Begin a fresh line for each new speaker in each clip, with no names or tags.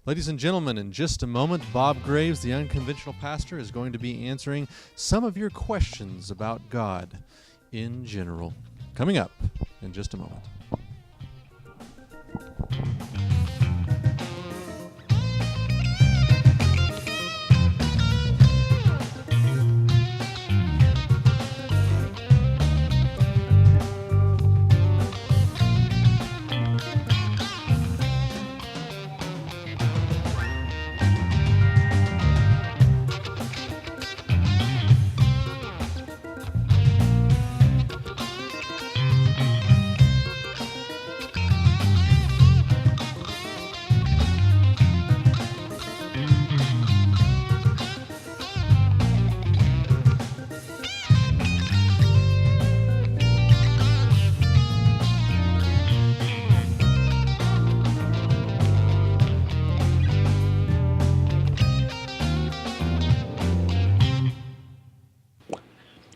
Ladies and gentlemen, in just a moment, Bob Greaves, the Unconventional Pastor, is going to be answering some of your questions about God in general. Coming up in just a moment.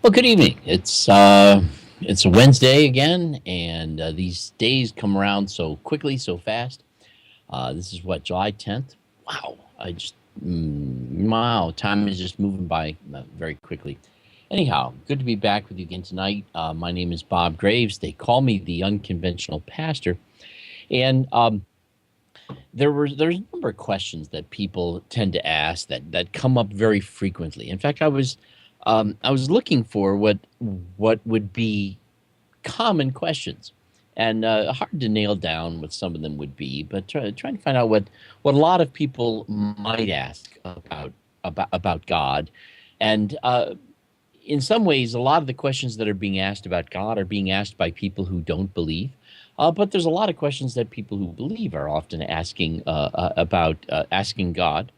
Well, good evening. It's a Wednesday again, and these days come around so quickly, so fast. This is what, July 10th? Wow, wow, time is just moving by very quickly. Anyhow, good to be back with you again tonight. My name is Bob Greaves. They call me the Unconventional Pastor, and there's a number of questions that people tend to ask that come up very frequently. In fact, I was looking for what would be common questions, and hard to nail down what some of them would be, but trying to find out what a lot of people might ask about God. And in some ways, a lot of the questions that are being asked about God are being asked by people who don't believe. But there's a lot of questions that people who believe are often asking about asking God.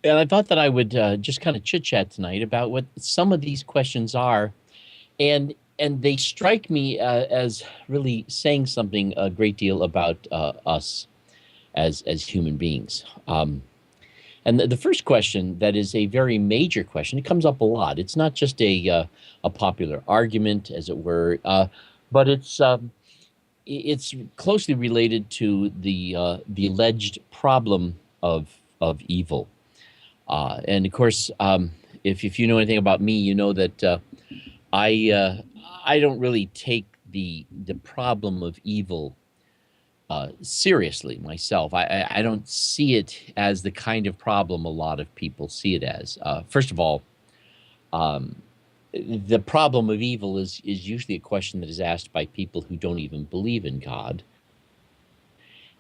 And I thought that I would just kind of chit-chat tonight about what some of these questions are, and they strike me as really saying something a great deal about us as human beings. And the first question, that is a very major question. It comes up a lot. It's not just a popular argument, as it were, but it's closely related to the alleged problem of evil. And of course, if you know anything about me, you know that I don't really take the problem of evil seriously myself. I don't see it as the kind of problem a lot of people see it as. First of all, the problem of evil is usually a question that is asked by people who don't even believe in God.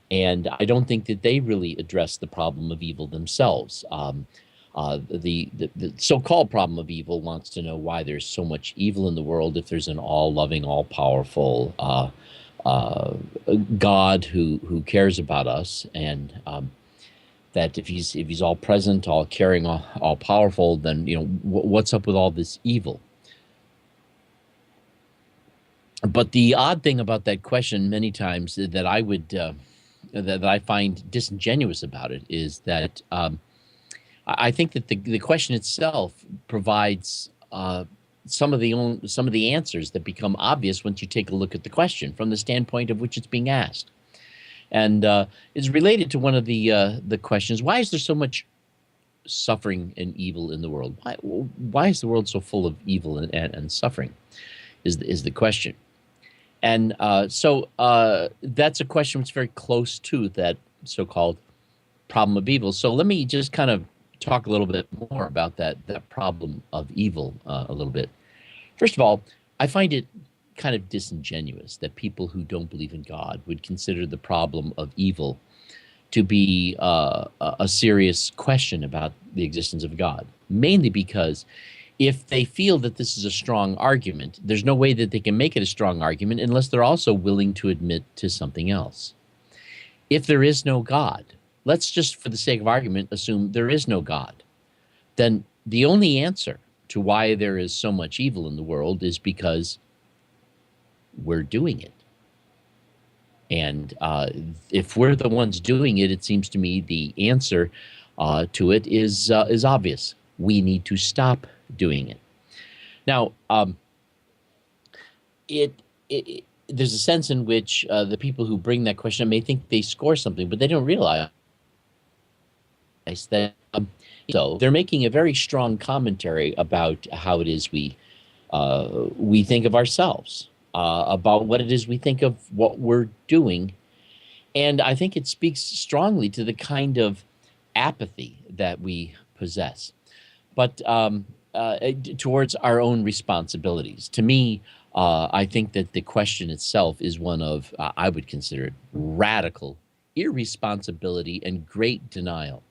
And I don't think that they really address the problem of evil themselves. The so-called problem of evil wants to know why there's so much evil in the world if there's an all-loving, all-powerful God who cares about us, and that if he's all present, all caring, all powerful, then what's up with all this evil? But the odd thing about that question, many times that I would that I find disingenuous about it, is that I think that the question itself provides some of the answers that become obvious once you take a look at the question from the standpoint of which it's being asked, and is related to one of the questions: why is there so much suffering and evil in the world? Why is the world so full of evil and suffering? Is the question. And so that's a question that's very close to that so-called problem of evil. So let me just kind of talk a little bit more about that problem of evil a little bit. First of all, I find it kind of disingenuous that people who don't believe in God would consider the problem of evil to be a serious question about the existence of God, mainly because if they feel that this is a strong argument, there's no way that they can make it a strong argument unless they're also willing to admit to something else. If there is no God, let's just, for the sake of argument, assume there is no God, then the only answer to why there is so much evil in the world is because we're doing it. And if we're the ones doing it, it seems to me the answer to it is obvious. We need to stop doing it. Now, there's a sense in which the people who bring that question may think they score something, but they don't realize that so they're making a very strong commentary about how it is we think of ourselves, about what it is we think of what we're doing. And I think it speaks strongly to the kind of apathy that we possess, but towards our own responsibilities. To me, I think that the question itself is one of, I would consider it radical irresponsibility and great denial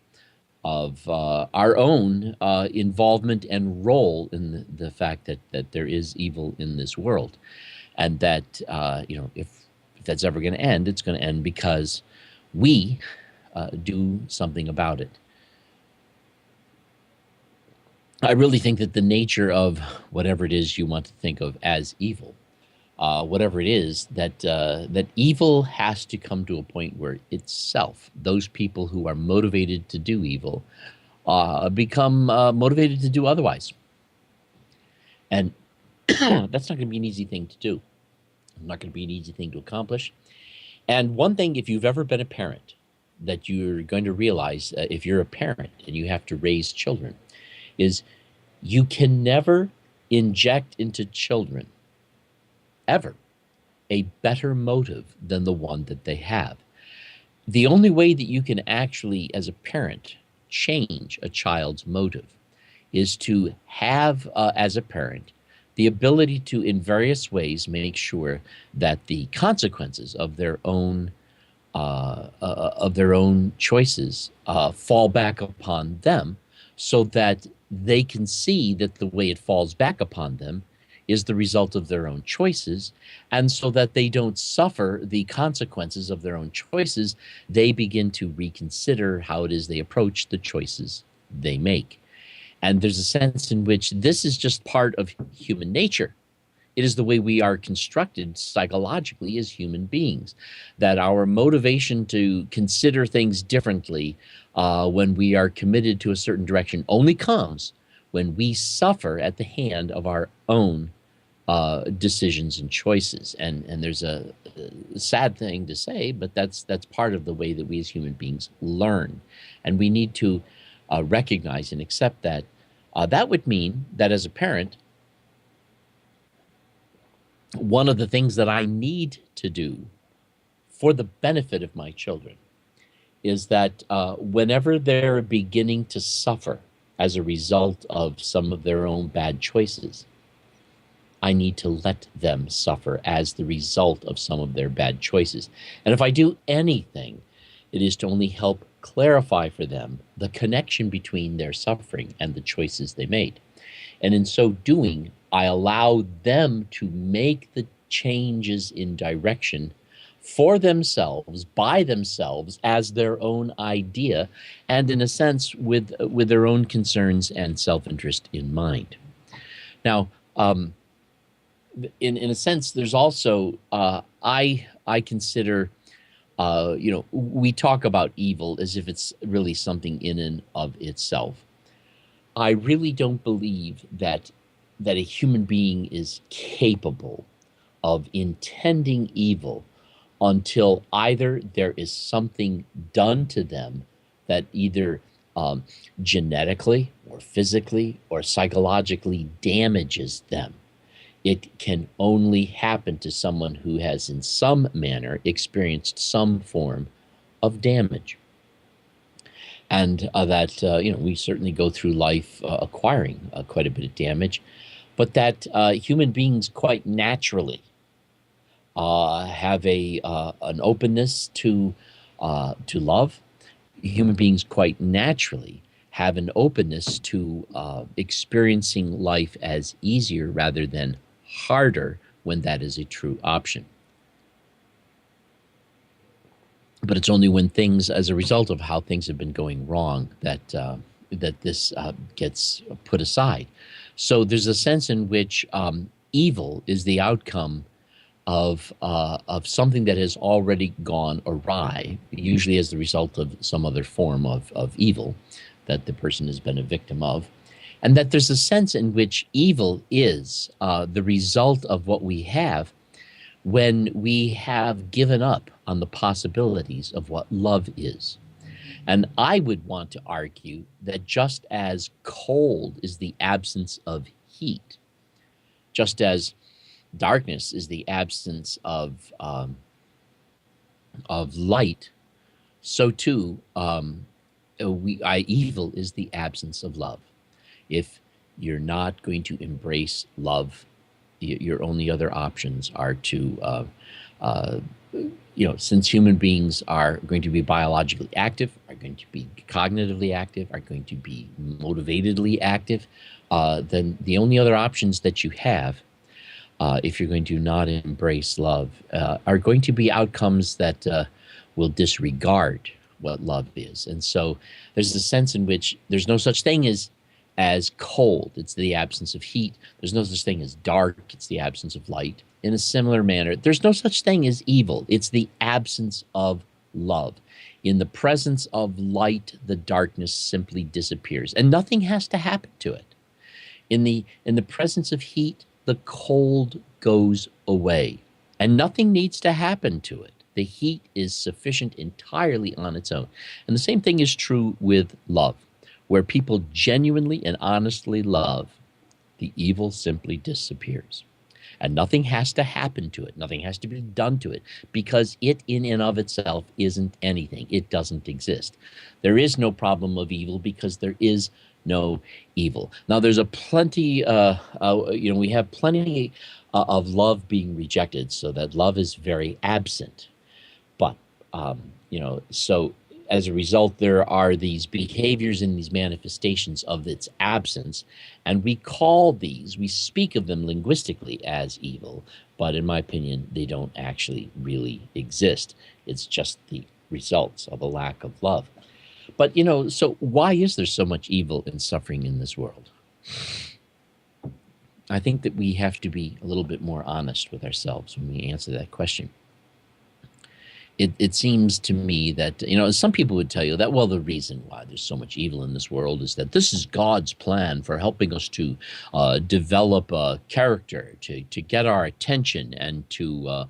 of our own involvement and role in the fact that there is evil in this world, and that if that's ever going to end, it's going to end because we do something about it. I really think that the nature of whatever it is you want to think of as evil, whatever it is, that evil has to come to a point where itself, those people who are motivated to do evil, become motivated to do otherwise. And that's not going to be an easy thing to do. Not going to be an easy thing to accomplish. And one thing, if you've ever been a parent, that you're going to realize, if you're a parent and you have to raise children, is you can never inject into children, ever, a better motive than the one that they have. The only way that you can actually, as a parent, change a child's motive is to have, as a parent, the ability to, in various ways, make sure that the consequences of their own choices fall back upon them, so that they can see that the way it falls back upon them is the result of their own choices, and so that they don't suffer the consequences of their own choices, they begin to reconsider how it is they approach the choices they make. And there's a sense in which this is just part of human nature. It is the way we are constructed psychologically as human beings, that our motivation to consider things differently when we are committed to a certain direction only comes when we suffer at the hand of our own decisions and choices. And there's a sad thing to say, but that's part of the way that we as human beings learn. And we need to recognize and accept that. That would mean that as a parent, one of the things that I need to do for the benefit of my children is that whenever they're beginning to suffer as a result of some of their own bad choices, I need to let them suffer as the result of some of their bad choices. And if I do anything, it is to only help clarify for them the connection between their suffering and the choices they made. And in so doing, I allow them to make the changes in direction for themselves, by themselves, as their own idea, and in a sense with their own concerns and self-interest in mind. Now, in a sense, there's also, I consider, we talk about evil as if it's really something in and of itself. I really don't believe that a human being is capable of intending evil until either there is something done to them that either genetically or physically or psychologically damages them. It can only happen to someone who has in some manner experienced some form of damage. And that we certainly go through life acquiring quite a bit of damage, but that human beings quite naturally have an openness to love. Human beings quite naturally have an openness to experiencing life as easier rather than harder when that is a true option. But it's only when things, as a result of how things have been going wrong, that this gets put aside. So there's a sense in which evil is the outcome of something that has already gone awry, usually as the result of some other form of evil that the person has been a victim of. And that there's a sense in which evil is the result of what we have when we have given up on the possibilities of what love is. And I would want to argue that just as cold is the absence of heat, just as darkness is the absence of light, so too evil is the absence of love. If you're not going to embrace love, your only other options are to uh, since human beings are going to be biologically active, are going to be cognitively active, are going to be motivatedly active, then the only other options that you have, if you're going to not embrace love, are going to be outcomes that will disregard what love is. And so there's a sense in which there's no such thing as cold. It's the absence of heat. There's no such thing as dark. It's the absence of light. In a similar manner, there's no such thing as evil. It's the absence of love. In the presence of light, the darkness simply disappears, and nothing has to happen to it. In the presence of heat, the cold goes away, and nothing needs to happen to it. The heat is sufficient entirely on its own. And the same thing is true with love. Where people genuinely and honestly love, the evil simply disappears. And nothing has to happen to it. Nothing has to be done to it, because it in and of itself isn't anything. It doesn't exist. There is no problem of evil because there is no evil. Now, there's we have plenty of love being rejected, so that love is very absent. But, so as a result, there are these behaviors and these manifestations of its absence, and we speak of them linguistically as evil, but in my opinion, they don't actually really exist. It's just the results of a lack of love. But, so why is there so much evil and suffering in this world? I think that we have to be a little bit more honest with ourselves when we answer that question. It seems to me that, some people would tell you that, well, the reason why there's so much evil in this world is that this is God's plan for helping us to develop a character, to get our attention, and to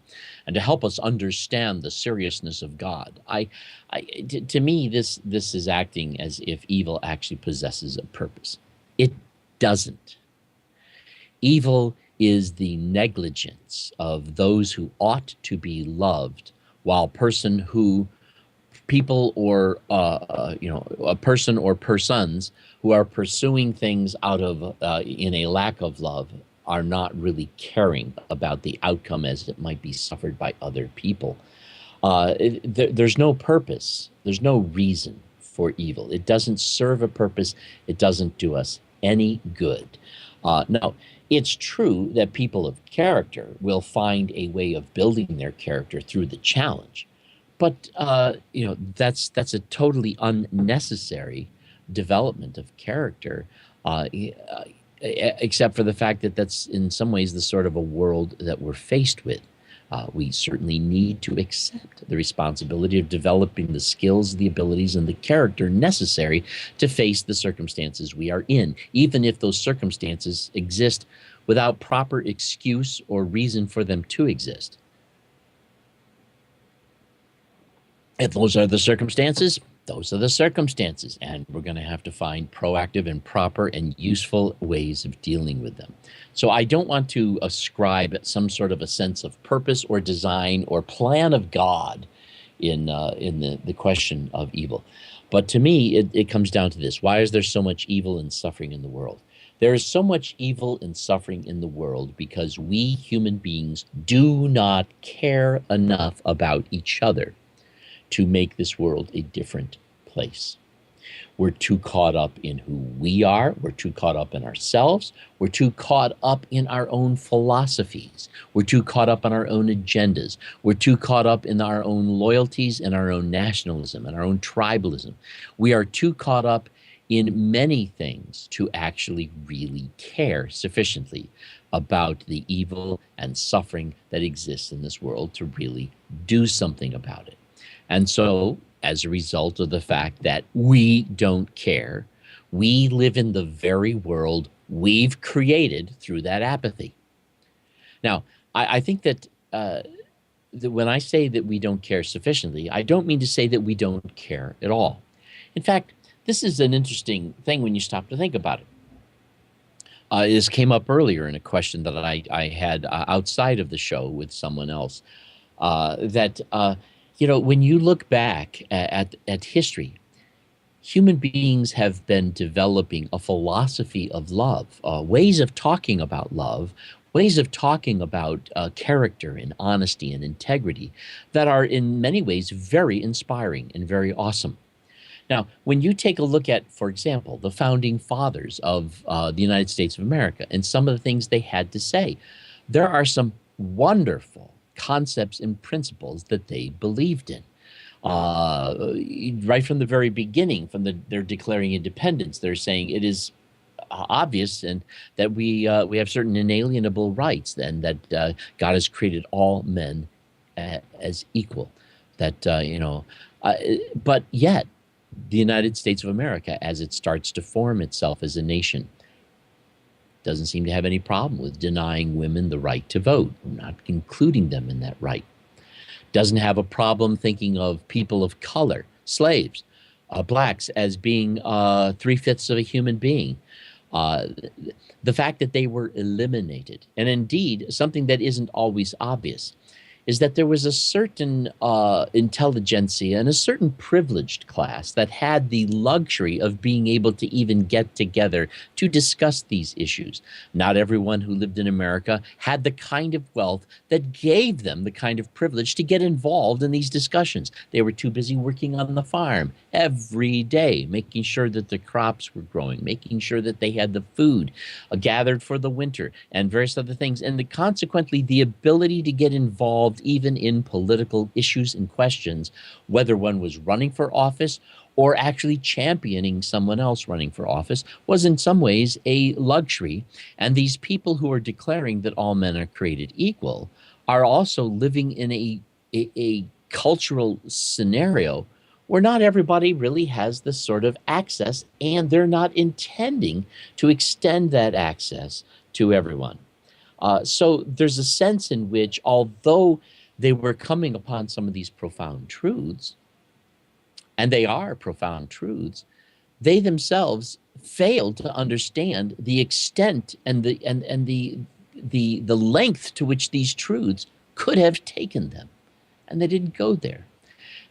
help us understand the seriousness of God. To me, this is acting as if evil actually possesses a purpose. It doesn't. Evil is the negligence of those who ought to be loved, while people or a person or persons who are pursuing things out of in a lack of love are not really caring about the outcome as it might be suffered by other people. There's no purpose. There's no reason for evil. It doesn't serve a purpose. It doesn't do us any good. Now, it's true that people of character will find a way of building their character through the challenge, but that's a totally unnecessary development of character, except for the fact that that's in some ways the sort of a world that we're faced with. We certainly need to accept the responsibility of developing the skills, the abilities, and the character necessary to face the circumstances we are in, even if those circumstances exist without proper excuse or reason for them to exist. If those are the circumstances, those are the circumstances, and we're going to have to find proactive and proper and useful ways of dealing with them. So I don't want to ascribe some sort of a sense of purpose or design or plan of God in the question of evil. But to me, it comes down to this. Why is there so much evil and suffering in the world? There is so much evil and suffering in the world because we human beings do not care enough about each other to make this world a different place. We're too caught up in who we are. We're too caught up in ourselves. We're too caught up in our own philosophies. We're too caught up in our own agendas. We're too caught up in our own loyalties and our own nationalism and our own tribalism. We are too caught up in many things to actually really care sufficiently about the evil and suffering that exists in this world to really do something about it. And so, as a result of the fact that we don't care, we live in the very world we've created through that apathy. Now, I think that when I say that we don't care sufficiently, I don't mean to say that we don't care at all. In fact, this is an interesting thing when you stop to think about it. This came up earlier in a question that I had outside of the show with someone else. That when you look back at history, human beings have been developing a philosophy of love, ways of talking about love, ways of talking about character and honesty and integrity that are in many ways very inspiring and very awesome. Now, when you take a look at, for example, the founding fathers of the United States of America and some of the things they had to say, there are some wonderful concepts and principles that they believed in. Right from the very beginning, their declaring independence, they're saying it is obvious and that we have certain inalienable rights, and that God has created all men as equal. That but yet the United States of America, as it starts to form itself as a nation, doesn't seem to have any problem with denying women the right to vote, not including them in that right. Doesn't have a problem thinking of people of color, slaves, blacks, as being 3/5 of a human being. The fact that they were eliminated, and indeed something that isn't always obvious, is that there was a certain intelligentsia and a certain privileged class that had the luxury of being able to even get together to discuss these issues. Not everyone who lived in America had the kind of wealth that gave them the kind of privilege to get involved in these discussions. They were too busy working on the farm every day, making sure that the crops were growing, making sure that they had the food gathered for the winter, and various other things. And consequently, the ability to get involved even in political issues and questions, whether one was running for office or actually championing someone else running for office, was in some ways a luxury. And these people who are declaring that all men are created equal are also living in a cultural scenario where not everybody really has this sort of access, and they're not intending to extend that access to everyone. So there's a sense in which, although they were coming upon some of these profound truths, and they are profound truths, they themselves failed to understand the extent and the length to which these truths could have taken them, and they didn't go there.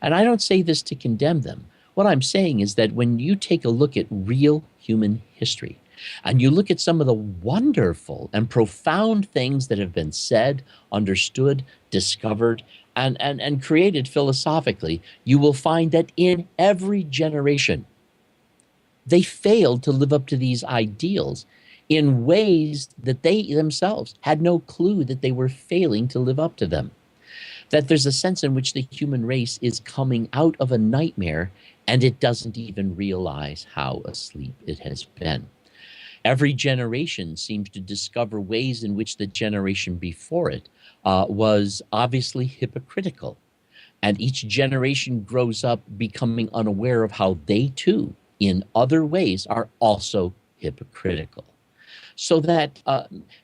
And I don't say this to condemn them. What I'm saying is that when you take a look at real human history, and you look at some of the wonderful and profound things that have been said, understood, discovered, and created philosophically, you will find that in every generation, they failed to live up to these ideals in ways that they themselves had no clue that they were failing to live up to them. That there's a sense in which the human race is coming out of a nightmare, and it doesn't even realize how asleep it has been. Every generation seems to discover ways in which the generation before it was obviously hypocritical. And each generation grows up becoming unaware of how they too, in other ways, are also hypocritical. So that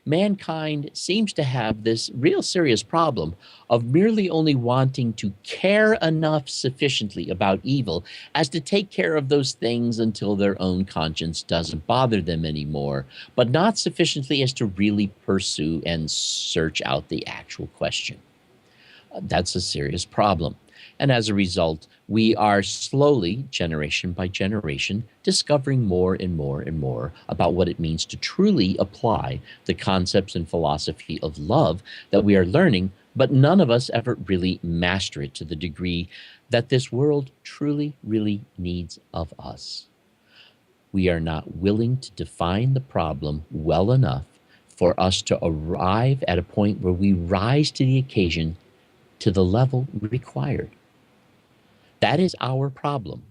mankind seems to have this real serious problem of merely only wanting to care enough sufficiently about evil as to take care of those things until their own conscience doesn't bother them anymore, but not sufficiently as to really pursue and search out the actual question. That's a serious problem. And as a result, we are slowly, generation by generation, discovering more and more and more about what it means to truly apply the concepts and philosophy of love that we are learning, but none of us ever really master it to the degree that this world truly, really needs of us. We are not willing to define the problem well enough for us to arrive at a point where we rise to the occasion to the level required. That is our problem.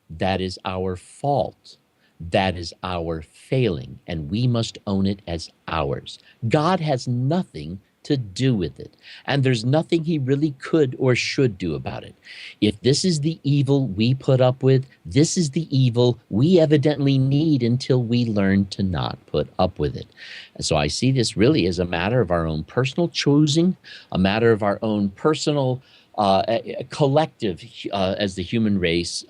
That is our fault. That is our failing, and we must own it as ours. God has nothing to do with it, and there's nothing he really could or should do about it. If this is the evil we put up with, this is the evil we evidently need until we learn to not put up with it. And so I see this really as a matter of our own personal choosing, a matter of our own personal collective as the human race,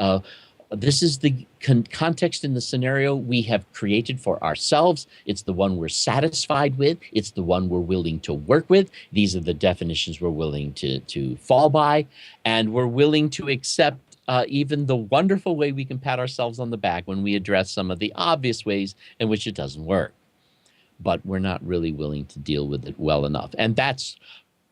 This is the context in the scenario we have created for ourselves. It's the one we're satisfied with. It's the one we're willing to work with. These are the definitions we're willing to fall by. And we're willing to accept even the wonderful way we can pat ourselves on the back when we address some of the obvious ways in which it doesn't work. But we're not really willing to deal with it well enough. And that's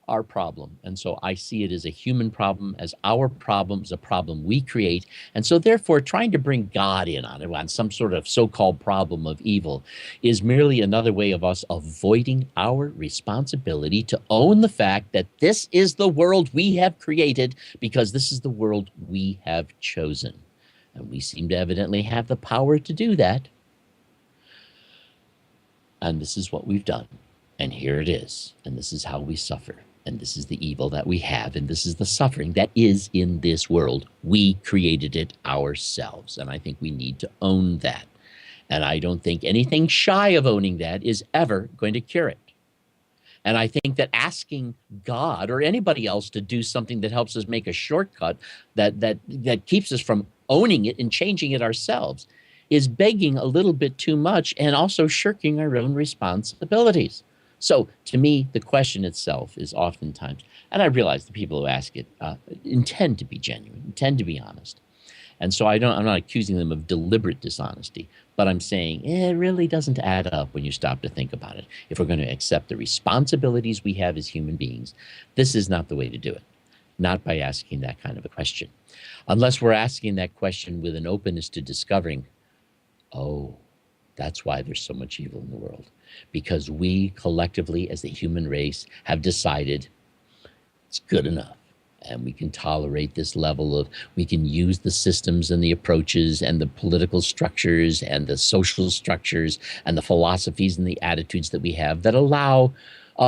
our problem. And so I see it as a human problem, as our problem, as a problem we create. And so therefore, trying to bring God in on it, on some sort of so-called problem of evil, is merely another way of us avoiding our responsibility to own the fact that this is the world we have created, because this is the world we have chosen. And we seem to evidently have the power to do that. And this is what we've done. And here it is. And this is how we suffer. And this is the evil that we have. And this is the suffering that is in this world. We created it ourselves. And I think we need to own that. And I don't think anything shy of owning that is ever going to cure it. And I think that asking God or anybody else to do something that helps us make a shortcut that keeps us from owning it and changing it ourselves is begging a little bit too much and also shirking our own responsibilities. So to me, the question itself is oftentimes, and I realize the people who ask it intend to be genuine, intend to be honest. And so I'm not accusing them of deliberate dishonesty, but I'm saying it really doesn't add up when you stop to think about it. If we're going to accept the responsibilities we have as human beings, this is not the way to do it, not by asking that kind of a question. Unless we're asking that question with an openness to discovering, oh, that's why there's so much evil in the world. Because we collectively, as the human race, have decided it's good enough. And we can tolerate this level of, we can use the systems and the approaches and the political structures and the social structures and the philosophies and the attitudes that we have that allow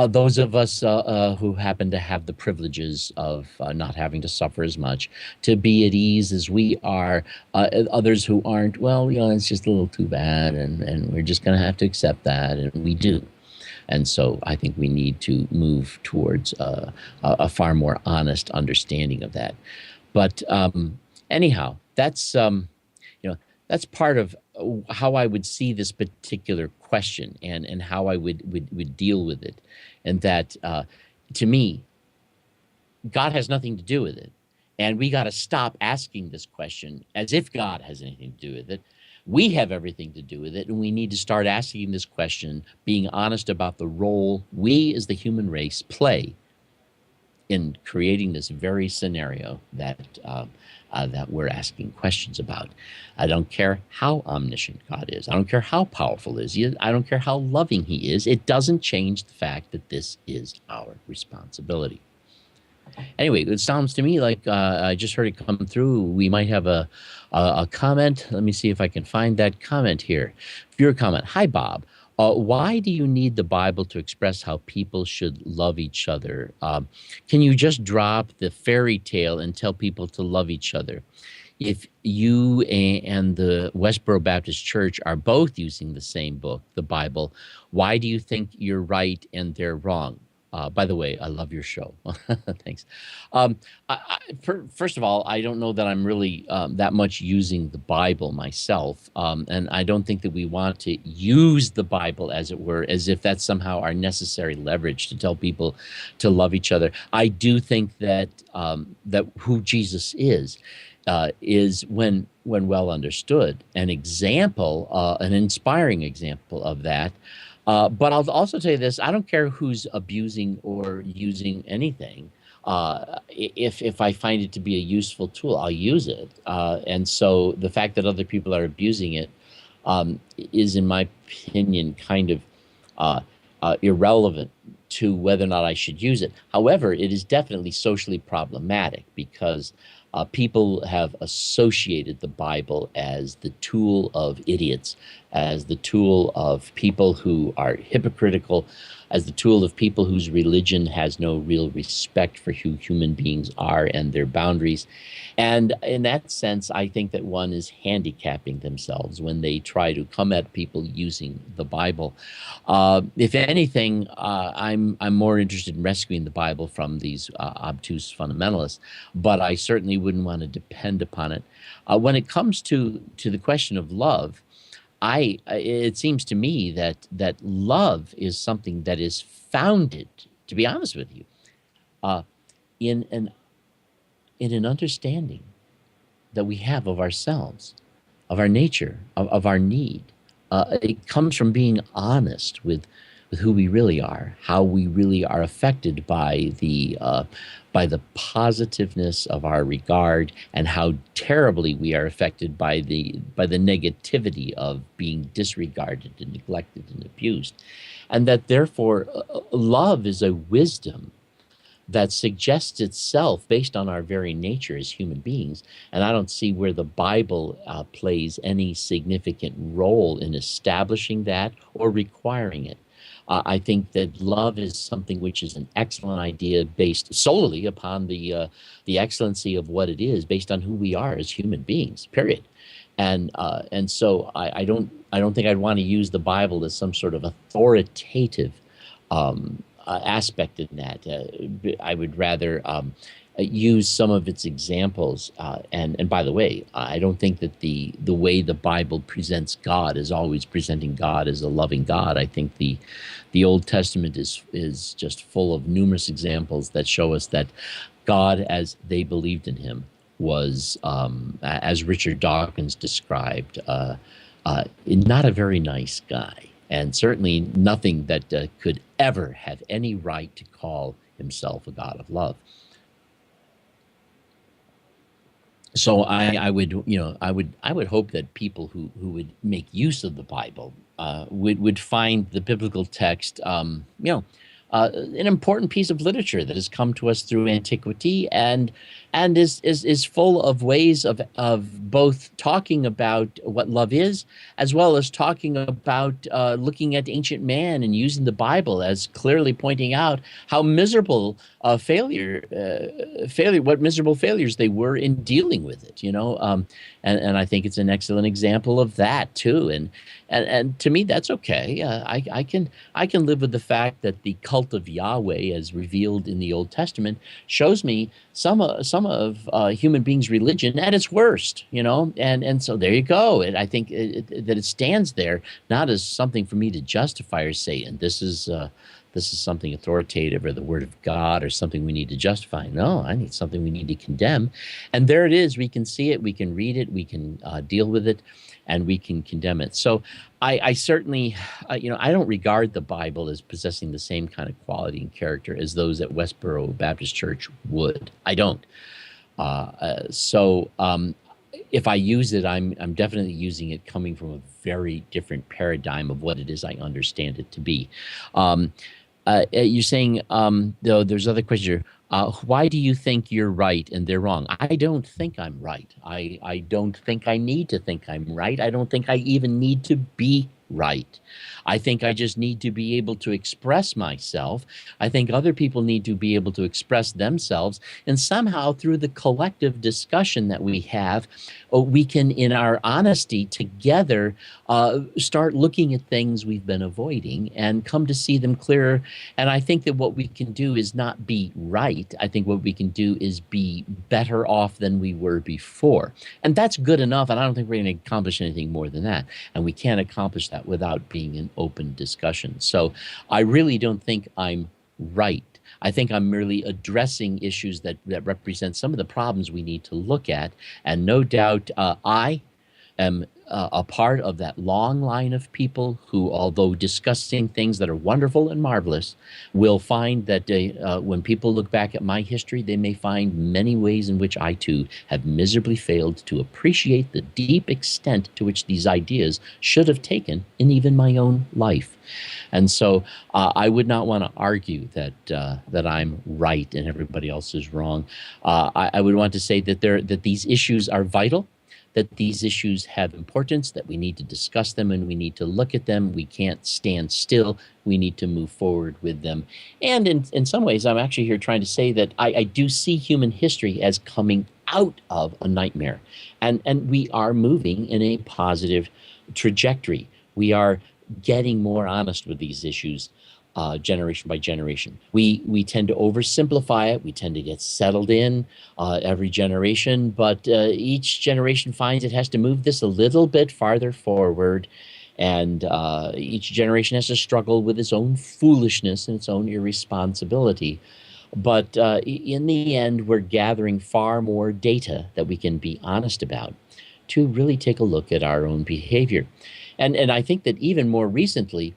those of us who happen to have the privileges of not having to suffer as much to be at ease as we are. Others who aren't, well, it's just a little too bad, and we're just going to have to accept that, and we do. And so I think we need to move towards a far more honest understanding of that. But anyhow, that's that's part of how I would see this particular question and how I would deal with it. And that, to me, God has nothing to do with it. And we got to stop asking this question as if God has anything to do with it. We have everything to do with it, and we need to start asking this question, being honest about the role we as the human race play in creating this very scenario that that we're asking questions about. I don't care how omniscient God is. I don't care how powerful he is. I don't care how loving he is. It doesn't change the fact that this is our responsibility. Anyway, it sounds to me like I just heard it come through. We might have a comment. Let me see if I can find that comment here. Viewer comment. Hi, Bob. Why do you need the Bible to express how people should love each other? Can you just drop the fairy tale and tell people to love each other? If you and the Westboro Baptist Church are both using the same book, the Bible, why do you think you're right and they're wrong? By the way, I love your show. Thanks. First of all, I don't know that I'm really that much using the Bible myself. And I don't think that we want to use the Bible, as it were, as if that's somehow our necessary leverage to tell people to love each other. I do think that that who Jesus is when well understood, an example, an inspiring example of that. But I'll also tell you this, I don't care who's abusing or using anything. If I find it to be a useful tool, I'll use it. And so the fact that other people are abusing it is, in my opinion, kind of irrelevant to whether or not I should use it. However, it is definitely socially problematic because people have associated the Bible as the tool of idiots, as the tool of people who are hypocritical, as the tool of people whose religion has no real respect for who human beings are and their boundaries. And in that sense, I think that one is handicapping themselves when they try to come at people using the Bible. If anything, I'm more interested in rescuing the Bible from these obtuse fundamentalists, but I certainly wouldn't want to depend upon it. When it comes to the question of love, it seems to me that love is something that is founded, to be honest with you, uh, in an understanding that we have of ourselves, of our nature, of our need. It comes from being honest with who we really are, how we really are affected by the positiveness of our regard, and how terribly we are affected by the negativity of being disregarded and neglected and abused, and that therefore love is a wisdom that suggests itself based on our very nature as human beings. And I don't see where the Bible plays any significant role in establishing that or requiring it. I think that love is something which is an excellent idea based solely upon the excellency of what it is, based on who we are as human beings, period. And so I don't think I'd want to use the Bible as some sort of authoritative aspect in that. I would rather use some of its examples. And by the way, I don't think that the way the Bible presents God is always presenting God as a loving God. I think the Old Testament is just full of numerous examples that show us that God, as they believed in him, was, as Richard Dawkins described, not a very nice guy. And certainly nothing that could ever have any right to call himself a God of love. So I would hope that people who would make use of the Bible would find the biblical text, an important piece of literature that has come to us through antiquity, and is full of ways of both talking about what love is, as well as talking about looking at ancient man and using the Bible as clearly pointing out how miserable what miserable failures they were in dealing with it. And I think it's an excellent example of that too. And to me, that's okay. I can live with the fact that the cult of Yahweh, as revealed in the Old Testament, shows me some of human beings' religion at its worst. And so there you go. And I think that it stands there not as something for me to justify or say, and this is something authoritative or the word of God or something we need to justify. No, I need something we need to condemn. And there it is. We can see it. We can read it. We can deal with it, and we can condemn it. So I certainly, I don't regard the Bible as possessing the same kind of quality and character as those at Westboro Baptist Church would. I don't. If I use it, I'm definitely using it coming from a very different paradigm of what it is I understand it to be. You're saying, though, there's other questions here. Why do you think you're right and they're wrong? I don't think I'm right. I don't think I need to think I'm right. I don't think I even need to be right. I think I just need to be able to express myself. I think other people need to be able to express themselves. And somehow through the collective discussion that we have, we can, in our honesty together, start looking at things we've been avoiding and come to see them clearer. And I think that what we can do is not be right. I think what we can do is be better off than we were before. And that's good enough. And I don't think we're going to accomplish anything more than that. And we can't accomplish that without being an open discussion. So I really don't think I'm right. I think I'm merely addressing issues that represent some of the problems we need to look at. And no doubt I am a part of that long line of people who, although discussing things that are wonderful and marvelous, will find that when people look back at my history, they may find many ways in which I too have miserably failed to appreciate the deep extent to which these ideas should have taken in even my own life. And so I would not want to argue that I'm right and everybody else is wrong. I would want to say that these issues are vital. that these issues have importance, that we need to discuss them and we need to look at them. We can't stand still. We need to move forward with them. And in some ways, I'm actually here trying to say that I do see human history as coming out of a nightmare. And we are moving in a positive trajectory. We are getting more honest with these issues generation by generation. We tend to oversimplify it. We tend to get settled in every generation, but each generation finds it has to move this a little bit farther forward. And each generation has to struggle with its own foolishness and its own irresponsibility. But in the end, we're gathering far more data that we can be honest about to really take a look at our own behavior. And I think that even more recently,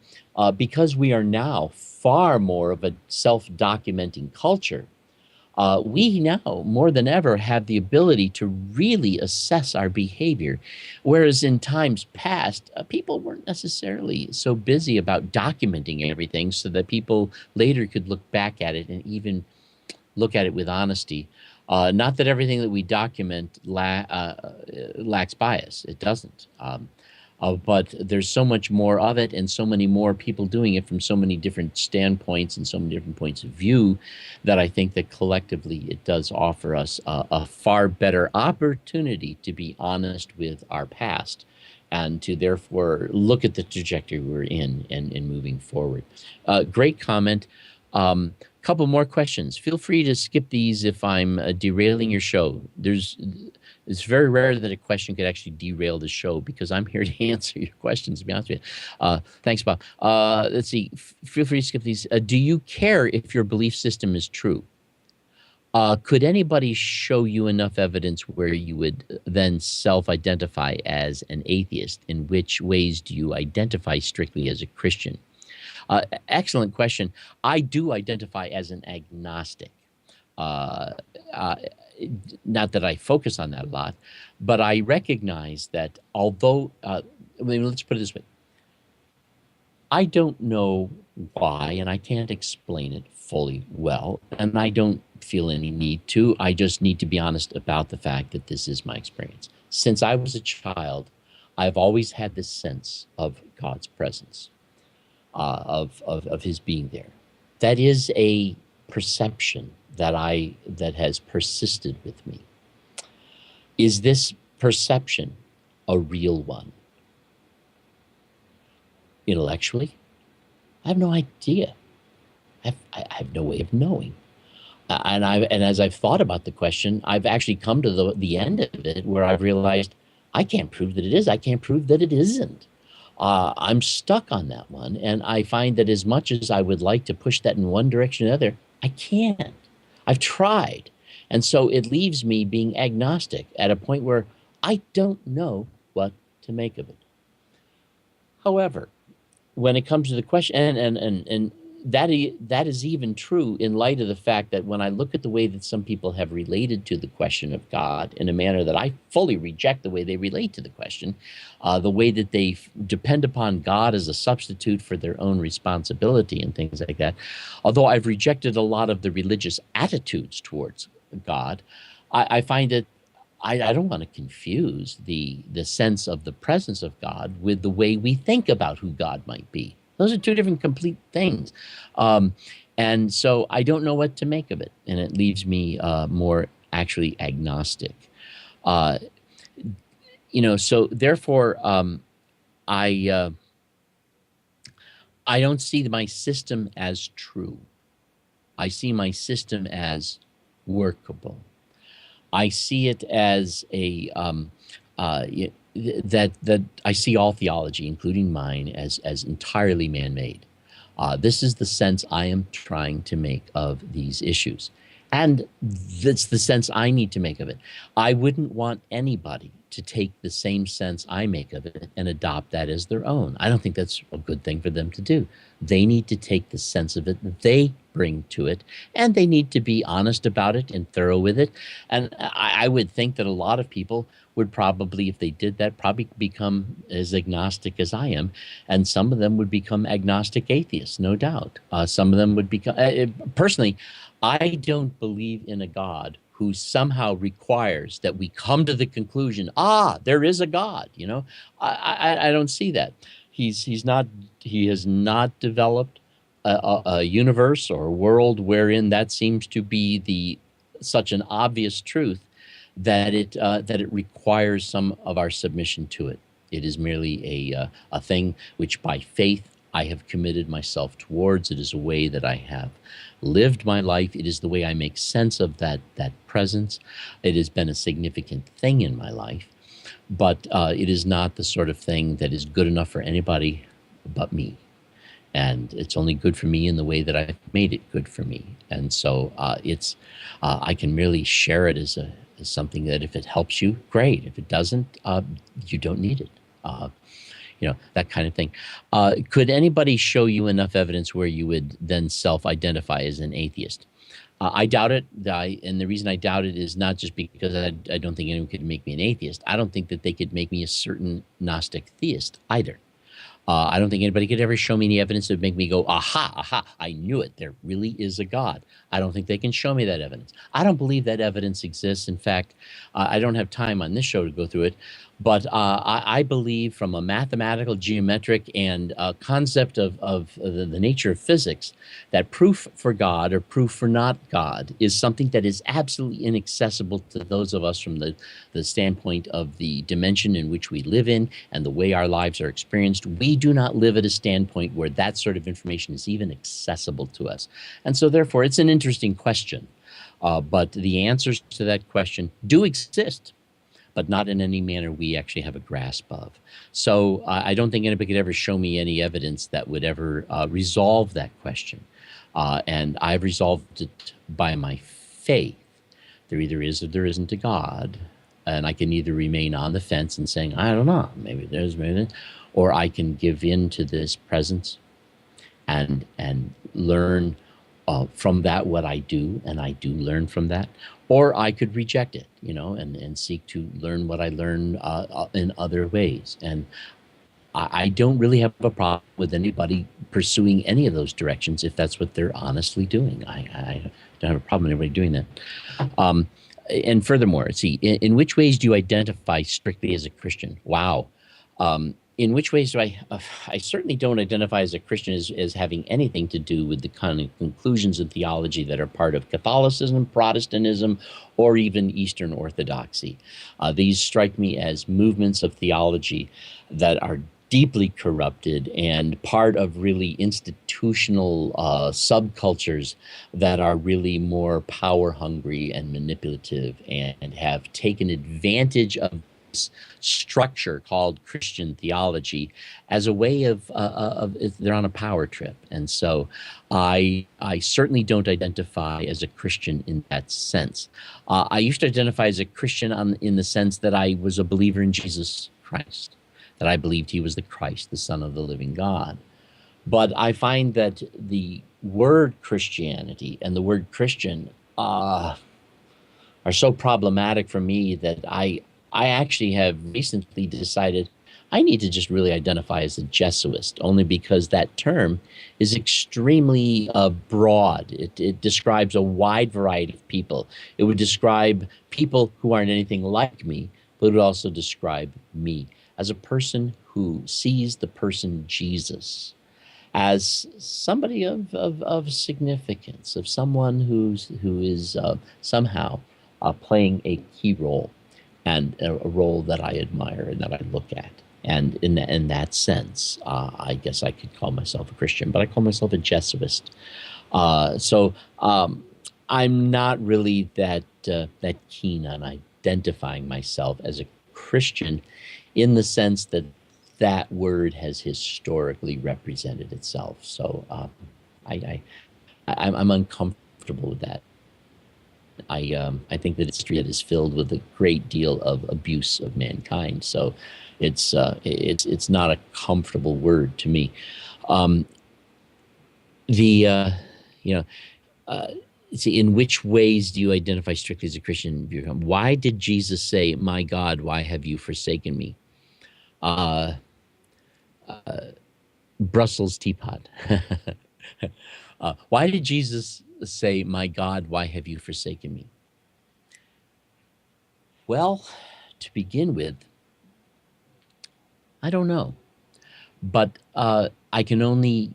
because we are now far more of a self-documenting culture, we now more than ever have the ability to really assess our behavior. Whereas in times past, people weren't necessarily so busy about documenting everything so that people later could look back at it and even look at it with honesty. Not that everything that we document lacks bias. It doesn't. But there's so much more of it and so many more people doing it from so many different standpoints and so many different points of view that I think that collectively it does offer us a far better opportunity to be honest with our past and to therefore look at the trajectory we're in and moving forward. Great comment. Couple more questions. Feel free to skip these if I'm derailing your show. It's very rare that a question could actually derail the show because I'm here to answer your questions, to be honest with you. Thanks, Bob. Let's see. Feel free to skip these. Do you care if your belief system is true? Could anybody show you enough evidence where you would then self-identify as an atheist? In which ways do you identify strictly as a Christian? Excellent question. I do identify as an agnostic. Not that I focus on that a lot, but I recognize that although, let's put it this way. I don't know why, and I can't explain it fully well, and I don't feel any need to. I just need to be honest about the fact that this is my experience. Since I was a child, I've always had this sense of God's presence, of his being there. That is a perception that has persisted with me. Is this perception a real one? Intellectually, I have no idea. I have no way of knowing. And as I've thought about the question, I've actually come to the end of it where I've realized I can't prove that it is. I can't prove that it isn't. I'm stuck on that one. And I find that as much as I would like to push that in one direction or another, I can't. I've tried. And so it leaves me being agnostic at a point where I don't know what to make of it. However, when it comes to the question, and that is even true in light of the fact that when I look at the way that some people have related to the question of God in a manner that I fully reject the way they relate to the question, the way that they depend upon God as a substitute for their own responsibility and things like that. Although I've rejected a lot of the religious attitudes towards God, I find that I don't want to confuse the sense of the presence of God with the way we think about who God might be. Those are two different complete things. And so I don't know what to make of it. And it leaves me more actually agnostic. So therefore, I don't see my system as true. I see my system as workable. I see it as that I see all theology, including mine, as entirely man-made. This is the sense I am trying to make of these issues. And that's the sense I need to make of it. I wouldn't want anybody to take the same sense I make of it and adopt that as their own. I don't think that's a good thing for them to do. They need to take the sense of it that they bring to it, and they need to be honest about it and thorough with it. And I would think that a lot of people would probably, if they did that, probably become as agnostic as I am. And some of them would become agnostic atheists, no doubt. Some of them would become, personally, I don't believe in a God who somehow requires that we come to the conclusion, there is a God. I don't see that. He has not developed a universe or a world wherein that seems to be such an obvious truth that it requires some of our submission to it. It is merely a thing which by faith I have committed myself towards. It is a way that I have lived my life. It is the way I make sense of that presence. It has been a significant thing in my life, but it is not the sort of thing that is good enough for anybody but me. And it's only good for me in the way that I've made it good for me. And so I can merely share it as something that if it helps you, great. If it doesn't, you don't need it. That kind of thing. Could anybody show you enough evidence where you would then self-identify as an atheist? I doubt it. And the reason I doubt it is not just because I don't think anyone could make me an atheist. I don't think that they could make me a certain Gnostic theist either. I don't think anybody could ever show me any evidence that would make me go, aha, I knew it. There really is a God. I don't think they can show me that evidence. I don't believe that evidence exists. In fact, I don't have time on this show to go through it, but I believe from a mathematical, geometric, and concept of the nature of physics that proof for God or proof for not God is something that is absolutely inaccessible to those of us from the standpoint of the dimension in which we live in and the way our lives are experienced. We do not live at a standpoint where that sort of information is even accessible to us. And so therefore, it's an interesting question. But the answers to that question do exist, but not in any manner we actually have a grasp of. So I don't think anybody could ever show me any evidence that would ever resolve that question. And I've resolved it by my faith. There either is or there isn't a God. And I can either remain on the fence and saying, I don't know, maybe there's, maybe, or I can give in to this presence and learn from that what I do, and I do learn from that. Or I could reject it, and seek to learn what I learn in other ways. And I don't really have a problem with anybody pursuing any of those directions if that's what they're honestly doing. I don't have a problem with anybody doing that. And furthermore, see, in which ways do you identify strictly as a Christian? Wow. In which ways do I certainly don't identify as a Christian as having anything to do with the kind of conclusions of theology that are part of Catholicism, Protestantism, or even Eastern Orthodoxy. These strike me as movements of theology that are deeply corrupted and part of really institutional subcultures that are really more power hungry and manipulative and have taken advantage of this structure called Christian theology as a way of they're on a power trip. And so I certainly don't identify as a Christian in that sense. I used to identify as a Christian in the sense that I was a believer in Jesus Christ, that I believed he was the Christ, the Son of the living God. But I find that the word Christianity and the word Christian are so problematic for me that I actually have recently decided I need to just really identify as a Jesuist, only because that term is extremely broad. It describes a wide variety of people. It would describe people who aren't anything like me, but it would also describe me as a person who sees the person Jesus as somebody of significance, of someone who is somehow playing a key role and a role that I admire and that I look at. And in that sense, I guess I could call myself a Christian, but I call myself a Jesuist. So I'm not really that keen on identifying myself as a Christian in the sense that that word has historically represented itself. So I'm uncomfortable with that. I think that history is filled with a great deal of abuse of mankind. So it's not a comfortable word to me. See, in which ways do you identify strictly as a Christian? Why did Jesus say, "My God, why have you forsaken me"? Brussels teapot. Why did Jesus say, "My God, why have you forsaken me"? Well, to begin with, I don't know, but I can only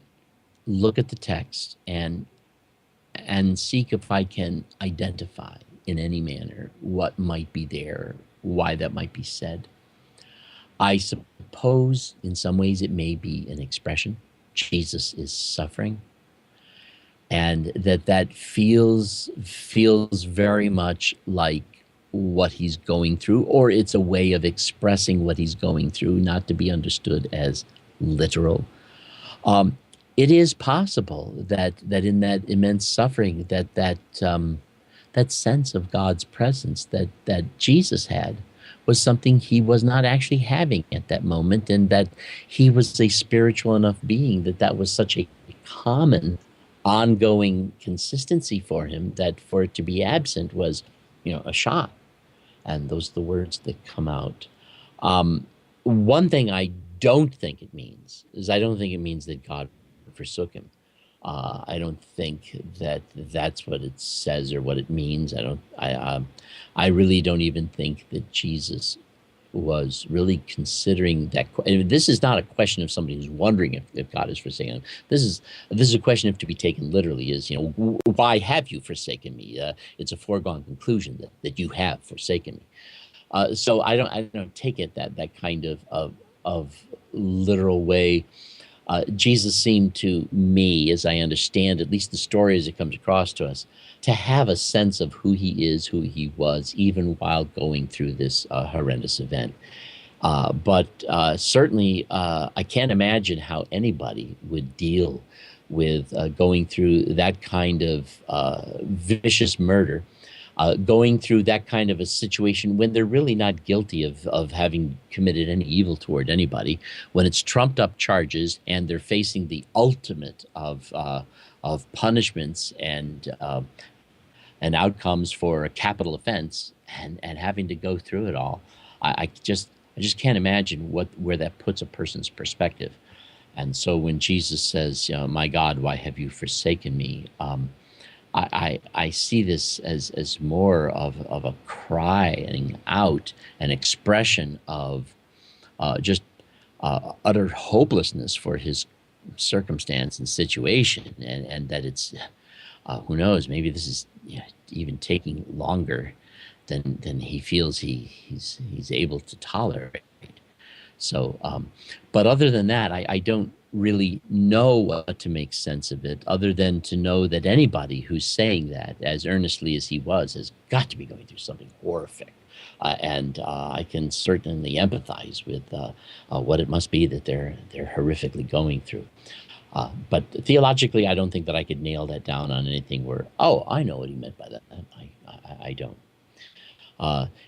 look at the text and seek if I can identify in any manner what might be there, why that might be said. I suppose in some ways it may be an expression. Jesus is suffering, and that feels very much like what he's going through, or it's a way of expressing what he's going through, not to be understood as literal. Um, it is possible that in that immense suffering, that sense of God's presence that Jesus had was something he was not actually having at that moment, and that he was a spiritual enough being that was such a common, ongoing consistency for him that for it to be absent was, a shock. And those are the words that come out. One thing I don't think it means is I don't think it means that God forsook him. I don't think that that's what it says or what it means. I really don't even think that Jesus was really considering that. This is not a question of somebody who's wondering if God is forsaken him. This is a question of to be taken literally. Is why have you forsaken me? It's a foregone conclusion that you have forsaken me. So I don't take it that kind of literal way. Jesus seemed to me, as I understand at least the story as it comes across to us, to have a sense of who he is, who he was, even while going through this horrendous event. But certainly, I can't imagine how anybody would deal with going through that kind of vicious murder, going through that kind of a situation when they're really not guilty of having committed any evil toward anybody, when it's trumped up charges and they're facing the ultimate of punishments and outcomes for a capital offense, and having to go through it all. I just can't imagine where that puts a person's perspective. And so when Jesus says, "My God, why have you forsaken me?" I see this as more of a crying out, an expression of just utter hopelessness for his circumstance and situation, and that it's who knows, maybe this is even taking longer than he feels he's able to tolerate. So, but other than that, I don't really know what to make sense of it, other than to know that anybody who's saying that as earnestly as he was has got to be going through something horrific. And I can certainly empathize with what it must be that they're horrifically going through. But theologically, I don't think that I could nail that down on anything where, oh, I know what he meant by that. I don't.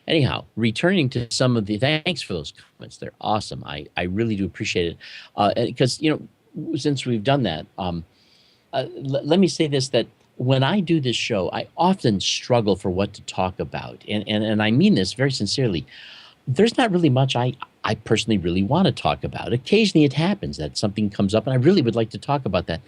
Anyhow, returning to some of the, thanks for those comments. They're awesome. I really do appreciate it. Because, since we've done that, let me say this, that when I do this show, I often struggle for what to talk about. And I mean this very sincerely. There's not really much I personally really want to talk about. Occasionally it happens that something comes up and I really would like to talk about that.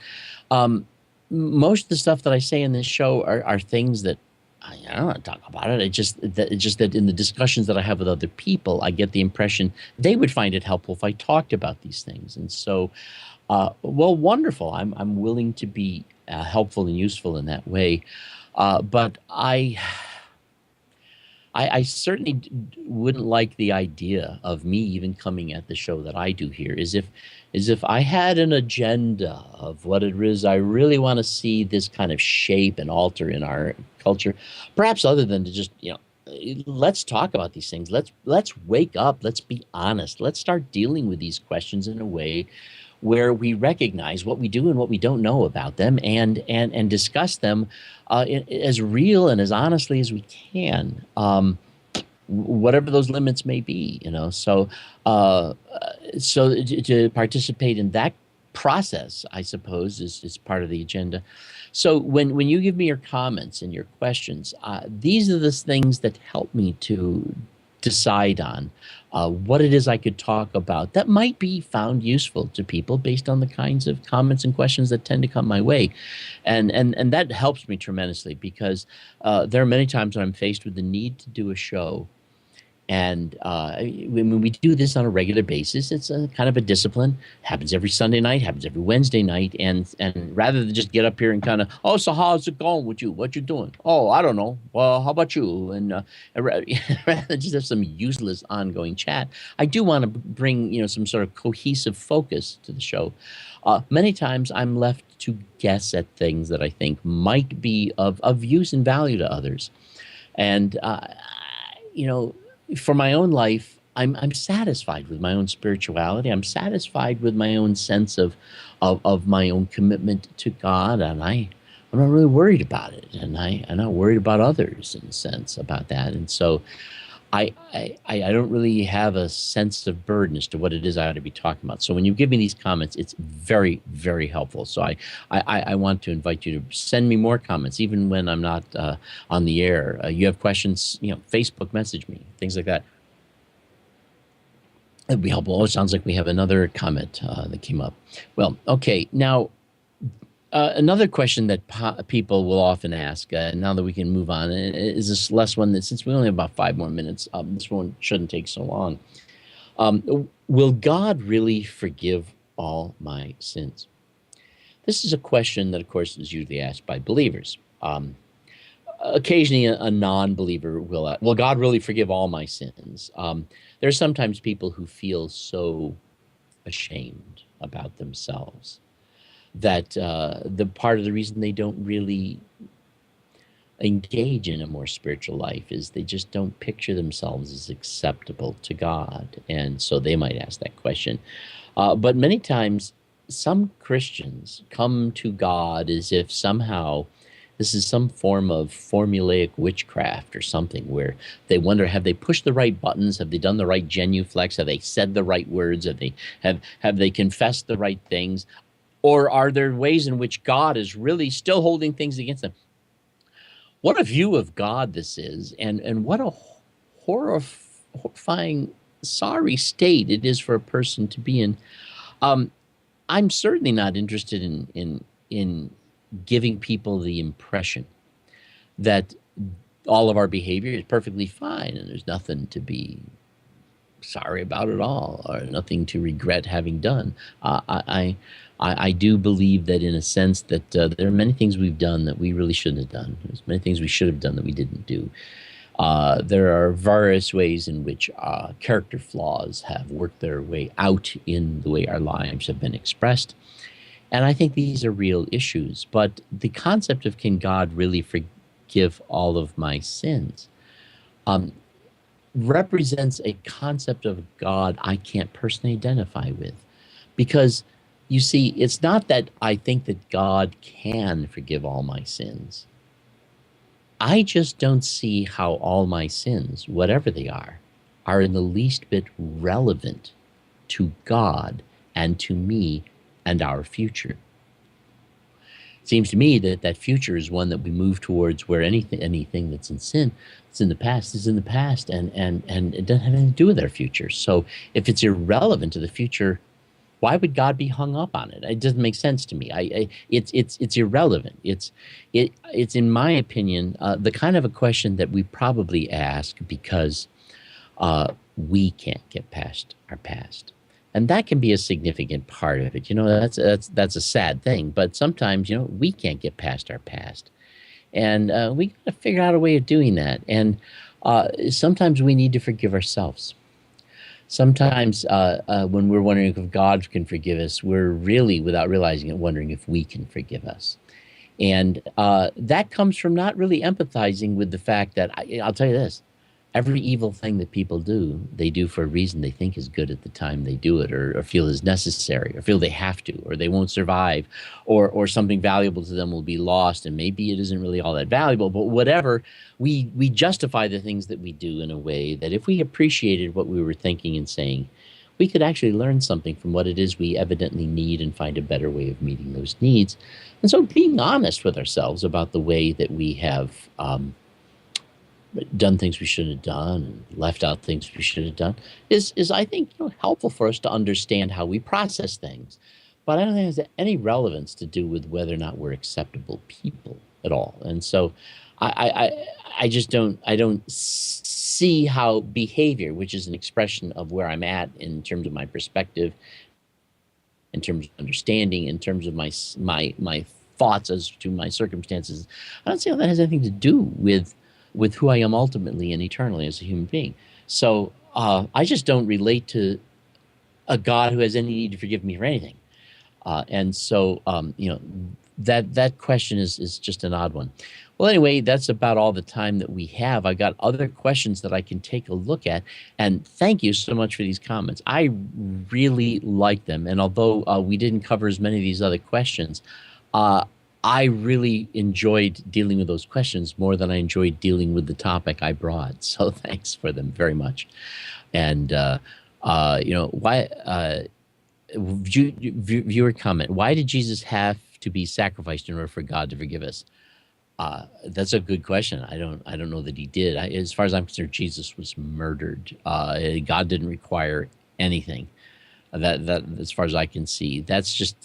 Most of the stuff that I say in this show are things that I don't want to talk about it. It's just that in the discussions that I have with other people, I get the impression they would find it helpful if I talked about these things. And so, well, wonderful. I'm willing to be helpful and useful in that way. But I certainly wouldn't like the idea of me even coming at the show that I do here as if I had an agenda of what it is I really want to see this kind of shape and alter in our culture, perhaps other than to just, let's talk about these things. Let's wake up. Let's be honest. Let's start dealing with these questions in a way where we recognize what we do and what we don't know about them, and discuss them as real and as honestly as we can, whatever those limits may be. So to participate in that process, I suppose, is part of the agenda. So when you give me your comments and your questions, these are the things that help me to decide on what it is I could talk about that might be found useful to people based on the kinds of comments and questions that tend to come my way. And that helps me tremendously, because there are many times when I'm faced with the need to do a show And when we do this on a regular basis, it's a kind of a discipline. Happens every Sunday night, happens every Wednesday night, and rather than just get up here and kind of, oh, so how's it going with you? What you doing? Oh, I don't know. Well, how about you? And rather than just have some useless ongoing chat, I do want to bring some sort of cohesive focus to the show. Many times I'm left to guess at things that I think might be of use and value to others, and you know for my own life, I'm satisfied with my own spirituality. I'm satisfied with my own sense of my own commitment to God, and I'm not really worried about it, and I'm not worried about others in a sense about that. And so I don't really have a sense of burden as to what it is I ought to be talking about. So when you give me these comments, it's very, very helpful. So I want to invite you to send me more comments, even when I'm not on the air. You have questions, Facebook message me, things like that. It'd be helpful. Oh, it sounds like we have another comment that came up. Well, okay. Now, another question that people will often ask, now that we can move on, is this last one that, since we only have about 5 more minutes, this one shouldn't take so long. Will God really forgive all my sins? This is a question that, of course, is usually asked by believers. Occasionally, a non-believer will ask, will God really forgive all my sins? There are sometimes people who feel so ashamed about themselves that the part of the reason they don't really engage in a more spiritual life is they just don't picture themselves as acceptable to God. And so they might ask that question. But many times, some Christians come to God as if somehow this is some form of formulaic witchcraft or something, where they wonder, have they pushed the right buttons? Have they done the right genuflex? Have they said the right words? Have they confessed the right things? Or are there ways in which God is really still holding things against them? What a view of God this is, and what a horrifying, sorry state it is for a person to be in. I'm certainly not interested in giving people the impression that all of our behavior is perfectly fine and there's nothing to be sorry about at all, or nothing to regret having done. I do believe that, in a sense, that there are many things we've done that we really shouldn't have done. There's many things we should have done that we didn't do. There are various ways in which character flaws have worked their way out in the way our lives have been expressed. And I think these are real issues. But the concept of, can God really forgive all of my sins, represents a concept of God I can't personally identify with. Because, you see, it's not that I think that God can forgive all my sins. I just don't see how all my sins, whatever they are in the least bit relevant to God and to me and our future. It seems to me that that future is one that we move towards, where anything that's in sin, that's in the past, is in the past, and it doesn't have anything to do with our future. So if it's irrelevant to the future, why would God be hung up on it? It doesn't make sense to me. It's irrelevant. It's in my opinion the kind of a question that we probably ask because we can't get past our past. And that can be a significant part of it. That's a sad thing. But sometimes, we can't get past our past. And we got to figure out a way of doing that. And sometimes we need to forgive ourselves. Sometimes when we're wondering if God can forgive us, we're really, without realizing it, wondering if we can forgive us. And that comes from not really empathizing with the fact that, I'll tell you this, every evil thing that people do, they do for a reason they think is good at the time they do it, or feel is necessary, or feel they have to, or they won't survive, or something valuable to them will be lost, and maybe it isn't really all that valuable, but whatever, we justify the things that we do in a way that, if we appreciated what we were thinking and saying, we could actually learn something from what it is we evidently need and find a better way of meeting those needs. And so being honest with ourselves about the way that we have done things we shouldn't have done, and left out things we should have done, is I think, helpful for us to understand how we process things. But I don't think it has any relevance to do with whether or not we're acceptable people at all. And so I just don't see how behavior, which is an expression of where I'm at in terms of my perspective, in terms of understanding, in terms of my thoughts as to my circumstances, I don't see how that has anything to do with who I am ultimately and eternally as a human being. So I just don't relate to a God who has any need to forgive me for anything. And so, that question is just an odd one. Well, anyway, that's about all the time that we have. I got other questions that I can take a look at. And thank you so much for these comments. I really like them. And although we didn't cover as many of these other questions, I really enjoyed dealing with those questions more than I enjoyed dealing with the topic I brought. So thanks for them very much. And, viewer comment, why did Jesus have to be sacrificed in order for God to forgive us? That's a good question. I don't know that he did. As far as I'm concerned, Jesus was murdered. God didn't require anything. That as far as I can see, that's just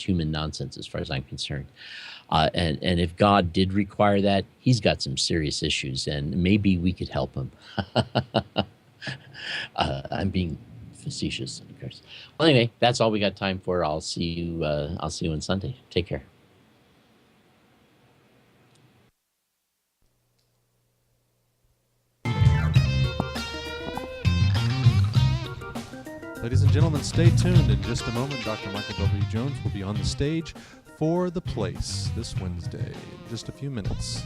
human nonsense as far as I'm concerned. And if God did require that, he's got some serious issues, and maybe we could help him. I'm being facetious, of course. Well, anyway, that's all we got time for. I'll see you on Sunday. Take care.
Ladies and gentlemen, stay tuned. In just a moment, Dr. Michael W. Jones will be on the stage for The Place this Wednesday. In just a few minutes.